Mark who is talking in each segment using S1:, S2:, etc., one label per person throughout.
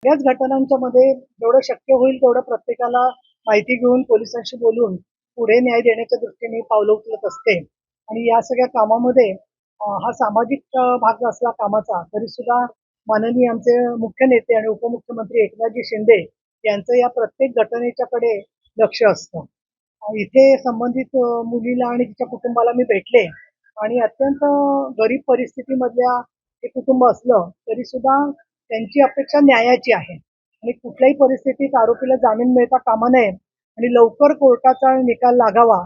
S1: याच घटनांच्या मध्ये जेवढं शक्य होईल तेवढं प्रत्येकाला माहिती घेऊन पोलिसांशी बोलून पुढे न्याय देण्याच्या दृष्टीने पावलं उचलत असते. आणि या सगळ्या कामामध्ये हा सामाजिक भाग असला कामाचा तरी सुद्धा माननीय आमचे मुख्य नेते आणि उपमुख्यमंत्री एकनाथजी शिंदे यांचं या प्रत्येक घटनेच्याकडे लक्ष असतं. इथे संबंधित मुलीला आणि तिच्या कुटुंबाला मी भेटले आणि अत्यंत गरीब परिस्थितीमधल्या हे कुटुंब असलं तरी सुद्धा त्यांची अपेक्षा न्यायाची आहे आणि कुठल्याही परिस्थितीत आरोपीला जामीन मिळता कामा नये आणि लवकर कोर्टाचा निकाल लागावा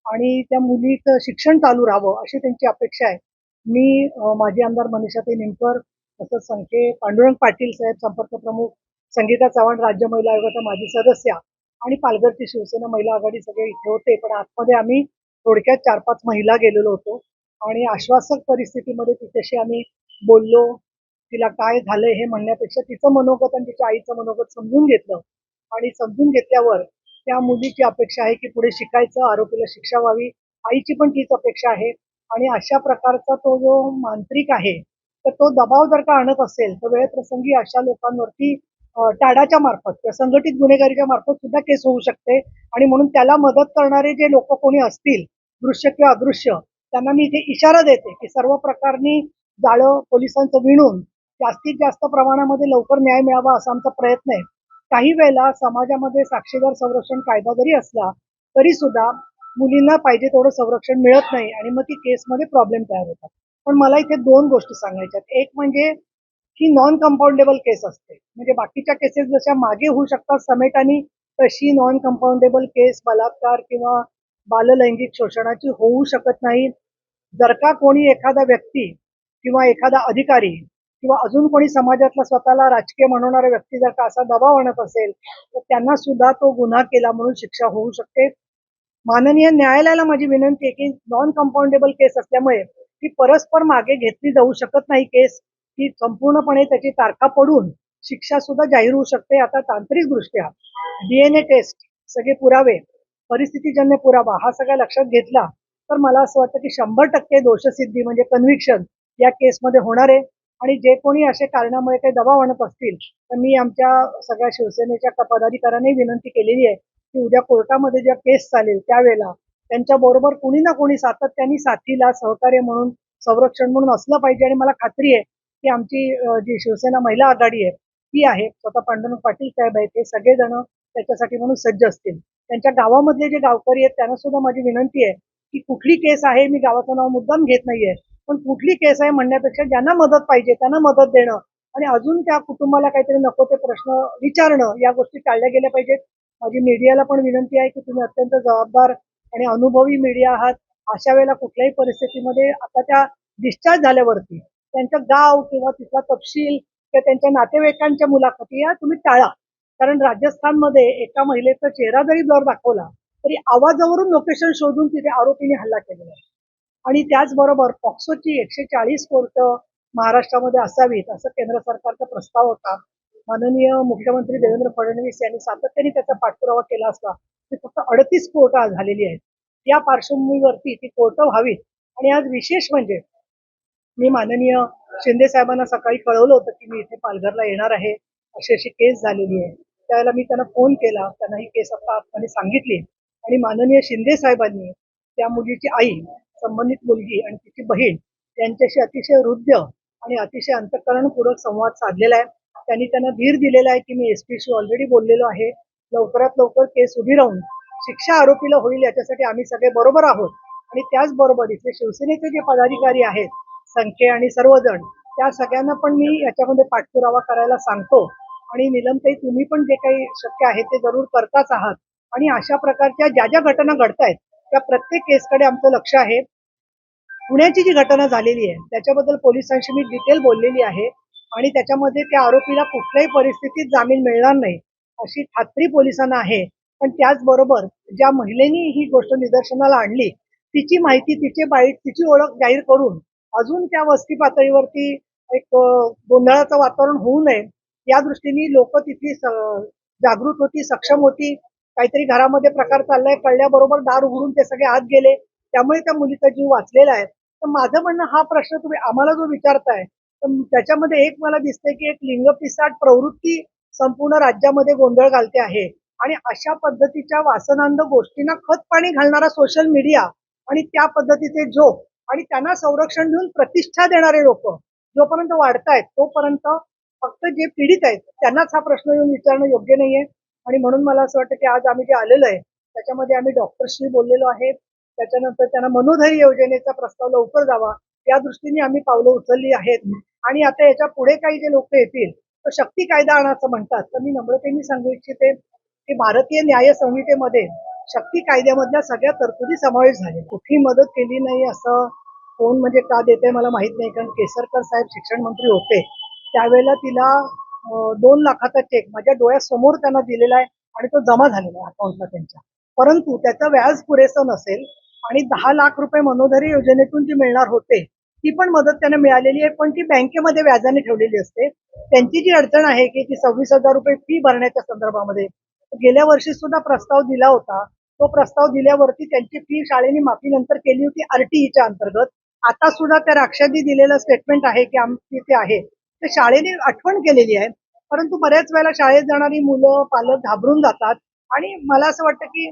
S1: आणि त्या मुलीचं शिक्षण चालू राहावं अशी त्यांची अपेक्षा आहे. मी माजी आमदार मनीषाताई निमकर तसंच संखे पांडुरंग पाटील साहेब संपर्क प्रमुख, संगीता चव्हाण राज्य महिला आयोगाच्या माजी सदस्या आणि पालघरची शिवसेना महिला आघाडी सगळे इथे होते. पण आतमध्ये आम्ही थोडक्यात 4-5 महिला गेलेलो होतो आणि आश्वासक परिस्थितीमध्ये तिच्याशी आम्ही बोललो. तिला काय झालंय हे म्हणण्यापेक्षा तिचं मनोगत आणि तिच्या आईचं मनोगत समजून घेतलं आणि समजून घेतल्यावर त्या मुलीची अपेक्षा आहे की पुढे शिकायचं, आरोपीला शिक्षा व्हावी. आईची पण तीच अपेक्षा आहे आणि अशा प्रकारचा तो जो मांत्रिक आहे, तर तो दबाव जर का आणत असेल तर वेळप्रसंगी अशा लोकांवरती टाडाच्या मार्फत किंवा संघटित गुन्हेगारीच्या मार्फत सुद्धा केस होऊ शकते आणि म्हणून त्याला मदत करणारे जे लोक कोणी असतील, दृश्य किंवा अदृश्य, त्यांना मी इथे इशारा देते की सर्व प्रकारनी जाळं पोलिसांचं विणून जास्तीत जास्त प्रमाणामध्ये लवकर न्याय मिळावा असा आमचा प्रयत्न आहे. काही वेळेला समाजामध्ये साक्षीदार संरक्षण कायदा जरी असला तरी सुद्धा मुलींना पाहिजे तेवढं संरक्षण मिळत नाही आणि मग ती केसमध्ये प्रॉब्लेम तयार होतात. पण मला इथे 2 गोष्टी सांगायच्या आहेत. एक म्हणजे ही नॉन कंपाऊंडेबल केस असते. म्हणजे बाकीच्या केसेस जशा मागे होऊ शकतात समेटाने, तशी नॉन कंपाऊंडेबल केस बलात्कार किंवा बाललैंगिक शोषणाची होऊ शकत नाही. जर का कोणी एखादा व्यक्ती किंवा एखादा अधिकारी किंवा अजून कोणी समाजातला स्वतःला राजकीय म्हणवणारा व्यक्ती जर का असा दबाव आणत असेल तर त्यांना सुद्धा तो गुन्हा केला म्हणून शिक्षा होऊ शकते. माननीय न्यायालयाला माझी विनंती आहे की नॉन कंपाऊंडेबल केस असल्यामुळे ती परस्पर मागे घेतली जाऊ शकत नाही केस. ती संपूर्णपणे त्याची तारखा पडून शिक्षा सुद्धा जाहीर होऊ शकते. आता तांत्रिकदृष्ट्या डीएनए टेस्ट, सगळे पुरावे, परिस्थितीजन्य पुरावा हा सगळा लक्षात घेतला तर मला असं वाटतं की 100% दोषसिद्धी म्हणजे कन्व्हिक्शन या केसमध्ये होणार आहे. आणि जे कोणी असे कारणामुळे काही दबाव आणत असतील तर मी आमच्या सगळ्या शिवसेनेच्या पदाधिकाऱ्यांनी विनंती केलेली आहे की उद्या कोर्टामध्ये ज्या केस चालेल त्यावेळेला त्यांच्या बरोबर कोणी ना कोणी सातत्याने साथीला सहकार्य म्हणून संरक्षण म्हणून असलं पाहिजे. आणि मला खात्री आहे की आमची जी शिवसेना महिला आघाडी आहे ती आहे, स्वतः पांडुरंग पाटील साहेब आहेत, हे सगळेजण त्याच्यासाठी म्हणून सज्ज असतील. त्यांच्या गावामधले जे गावकरी आहेत त्यांना सुद्धा माझी विनंती आहे की कुठली केस आहे, मी गावाचं नाव मुद्दाम घेत नाहीये, पण कुठली केस आहे म्हणण्यापेक्षा ज्यांना मदत पाहिजे त्यांना मदत देणं आणि अजून त्या कुटुंबाला काहीतरी नको ते प्रश्न विचारणं या गोष्टी टाळल्या गेल्या पाहिजेत. माझी मीडियाला पण विनंती आहे की तुम्ही अत्यंत जबाबदार आणि अनुभवी मीडिया आहात. अशा वेळेला कुठल्याही परिस्थितीमध्ये आता त्या डिस्चार्ज झाल्यावरती त्यांचं गाव किंवा तिथला तपशील किंवा त्यांच्या नातेवाईकांच्या मुलाखती या तुम्ही टाळा. कारण राजस्थानमध्ये एका महिलेचा चेहरा जरी ब्लर दाखवला तरी आवाजावरून लोकेशन शोधून तिथे आरोपीने हल्ला केलेला आहे. आणि त्याचबरोबर पॉक्सोची 140 कोर्ट महाराष्ट्रामध्ये असावीत असं केंद्र सरकारचा प्रस्ताव होता. माननीय मुख्यमंत्री देवेंद्र फडणवीस यांनी सातत्याने त्याचा पाठपुरावा केला असता. ती फक्त 38 कोर्ट झालेली आहेत. या पार्श्वभूमीवरती ती कोर्ट व्हावीत. आणि आज विशेष म्हणजे मी माननीय शिंदे साहेबांना सकाळी कळवलं होतं की मी इथे पालघरला येणार आहे, अशी अशी केस झालेली आहे. त्यावेळेला मी त्यांना फोन केला, त्यांना ही केस आता आतमध्ये सांगितली आणि माननीय शिंदे साहेबांनी त्या मुलीची आई, संबंधित मुलगी आणि तिची बहीण यांच्याशी अतिशय हृद्य आणि अतिशय अंतःकरणपूर्वक संवाद साधलेला आहे. त्यांनी त्यांना धीर दिलेला आहे की मी एसपीशी ऑलरेडी बोललेलो आहे, लवकरात लवकर केस उभी राहून शिक्षा आरोपीला होईल याच्यासाठी आम्ही सगळे बरोबर आहोत. आणि त्याचबरोबर इथे शिवसेनेचे जे पदाधिकारी आहेत, संखे आणि सर्वजण, त्या सगळ्यांना पण मी याच्यामध्ये पाठपुरावा करायला सांगतो. आणि नीलमताई तुम्ही पण जे काही शक्य आहे ते जरूर करताच आहात. आणि अशा प्रकारच्या ज्या ज्या घटना घडतायत त्या प्रत्येक केसकडे आमचं लक्ष आहे. पुण्याची जी घटना झालेली आहे त्याच्याबद्दल पोलिसांशी मी डिटेल बोललेली आहे आणि त्याच्यामध्ये त्या आरोपीला कुठल्याही परिस्थितीत जामीन मिळणार नाही अशी खात्री पोलिसांना आहे. पण त्याचबरोबर ज्या महिलेनी ही गोष्ट निदर्शनाला आणली तिची माहिती, तिचे बाईट, तिची ओळख जाहीर करून अजून त्या वस्ती पातळीवरती एक गोंधळाचं वातावरण होऊ नये या दृष्टीने लोक तिथली जागृत होती, सक्षम होती. काहीतरी घरामध्ये प्रकार चाललाय कळल्याबरोबर दार उघडून ते सगळे आत गेले, त्यामुळे त्या मुलीचा जीव वाचलेला आहे. तर माझं म्हणणं, हा प्रश्न तुम्ही आम्हाला जो विचारताय तर त्याच्यामध्ये एक मला दिसतंय की एक लिंगपिसाट प्रवृत्ती संपूर्ण राज्यामध्ये गोंधळ घालते आहे. आणि अशा पद्धतीच्या वासनांध गोष्टींना खत पाणी घालणारा सोशल मीडिया आणि त्या पद्धतीचे जोक आणि त्यांना संरक्षण देऊन प्रतिष्ठा देणारे लोक जोपर्यंत वाढतायत तोपर्यंत फक्त जे पीडित आहेत त्यांनाच हा प्रश्न येऊन विचारणं योग्य नाहीये. आणि म्हणून मला असं वाटतं की आज आम्ही जे आलेलो आहे त्याच्यामध्ये आम्ही डॉक्टर्सशी बोललेलो आहे. त्याच्यानंतर त्यांना मनोधैर्य योजनेचा प्रस्ताव लवकर जावा या दृष्टीने आम्ही पावलं उचलली आहेत. आणि आता याच्या पुढे काही जे लोक येतील तर शक्ती कायदा आणायचं म्हणतात, तर मी नम्रतेने सांगू इच्छिते की भारतीय न्याय संहितेमध्ये शक्ती कायद्यामधल्या सगळ्या तरतुदी समावेश झाले. कुठली मदत केली नाही असं कोण म्हणजे का देते मला माहित नाही, कारण केसरकर साहेब शिक्षण मंत्री होते त्यावेळेला तिला 2 लाखाचा चेक माझ्या डोळ्यासमोर त्यांना दिलेला आहे आणि तो जमा झालेला आहे अकाउंटला त्यांच्या. परंतु त्याचं व्याज पुरेसं नसेल आणि 10 लाख रुपये मनोधरी योजनेतून जी मिळणार होते ती पण मदत त्यांना मिळालेली आहे, पण ती बँकेमध्ये व्याजाने ठेवलेली असते. त्यांची जी अडचण आहे की ती 26,000 रुपये फी भरण्याच्या संदर्भामध्ये गेल्या वर्षी सुद्धा प्रस्ताव दिला होता. तो प्रस्ताव दिल्यावरती त्यांची फी शाळेने माफीनंतर केली होती आरटीईच्या अंतर्गत. आता सुद्धा त्या राक्षांनी दिलेलं स्टेटमेंट आहे की आमची ते आहे ते शाळेने आठवण केलेली आहे. परंतु बऱ्याच वेळेला शाळेत जाणारी मुलं पालक घाबरून जातात आणि मला असं वाटतं की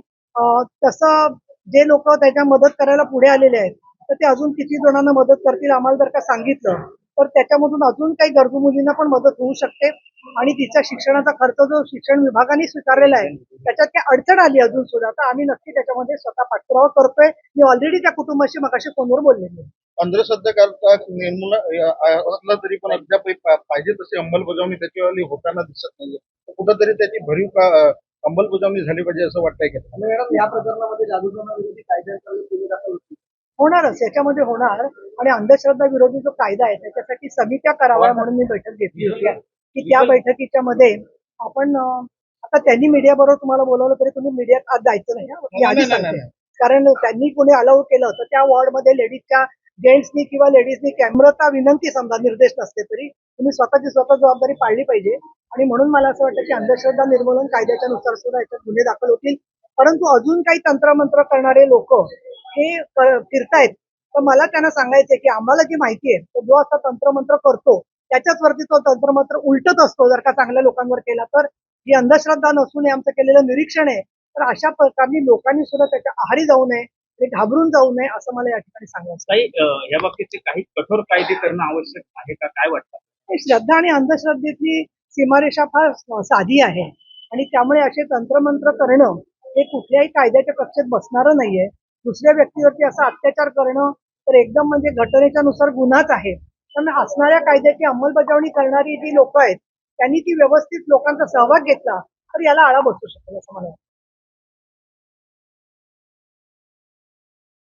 S1: तसं जे लोक त्याच्या मदत करायला पुढे आलेले आहेत तर ते अजून किती जणांना मदत करतील आम्हाला जर का सांगितलं तर त्याच्यामधून अजून काही गरजू मुलींना पण मदत होऊ शकते. आणि तिच्या शिक्षणाचा खर्च जो शिक्षण विभागाने स्वीकारलेला आहे त्याच्यात काही अडचण आली अजून सुद्धा तर आम्ही नक्की त्याच्यामध्ये स्वतः पाठपुरावा करतोय. मी ऑलरेडी त्या कुटुंबाशी मगाशी फोनवर बोललेली आहे.
S2: अंधश्रद्धा करता निर्मूलन असलं तरी पण अद्याप पाहिजे तशी अंमलबजावणी त्याच्यावाली होताना दिसत नाहीये. कुठंतरी त्याची भरीव अंमलबजावणी झाली पाहिजे असं वाटतंय का?
S3: मॅडम या प्रकरणामध्ये जादूटोणा विरोधी कायद्याअंतर्गत गुन्हे दाखल होतील.
S1: होणारच याच्यामध्ये होणार. आणि अंधश्रद्धा विरोधी जो कायदा आहे त्याच्यासाठी समित्या कराव्या म्हणून मी बैठक घेतली होती की त्या बैठकीच्या मध्ये आपण आता त्यांनी मीडिया बरोबर तुम्हाला बोलवलं तरी तुम्ही मीडियात आज जायचं नाही मी आधी सांगते. कारण त्यांनी कोणी अलाउ केलं तर त्या वॉर्डमध्ये लेडीजच्या जेंट्सनी किंवा लेडीजनी कॅमेराचा विनंती समजा निर्देश नसते तरी तुम्ही स्वतःची स्वतः जबाबदारी पाळली पाहिजे. आणि म्हणून मला असं वाटतं की अंधश्रद्धा निर्मूलन कायद्याच्या नुसार सुद्धा याच्यात गुन्हे दाखल होतील. परंतु अजून काही तंत्रमंत्र करणारे लोक हे फिरतायत तर मला त्यांना सांगायचंय की आम्हाला जी माहिती आहे तो जो असा तंत्रमंत्र करतो त्याच्याच वरती तो तंत्रमंत्र उलटत असतो जर का चांगल्या लोकांवर केला तर. ही अंधश्रद्धा नसून हे आमचं केलेलं निरीक्षण आहे. तर अशा प्रकारे लोकांनी सुद्धा त्याच्या आहारी जाऊ नये ते घाबरून जाऊ नये असं मला या ठिकाणी सांगायचं.
S4: या बाबतीतचे काही कठोर कायदे करणं आवश्यक आहे का, काय वाटतं?
S1: श्रद्धा आणि अंधश्रद्धेची सीमारेषा फार साधी आहे आणि त्यामुळे असे तंत्रमंत्र करणं हे कुठल्याही कायद्याच्या कक्षेत बसणारं नाहीये. दुसऱ्या व्यक्तीवरती असा अत्याचार करणं तर एकदम म्हणजे घटनेच्या नुसार गुन्हाच आहे. पण असणाऱ्या कायद्याची अंमलबजावणी करणारी जी लोक आहेत त्यांनी ती व्यवस्थित लोकांचा सहभाग घेतला तर याला आळा बसू शकेल असं मला वाटतं.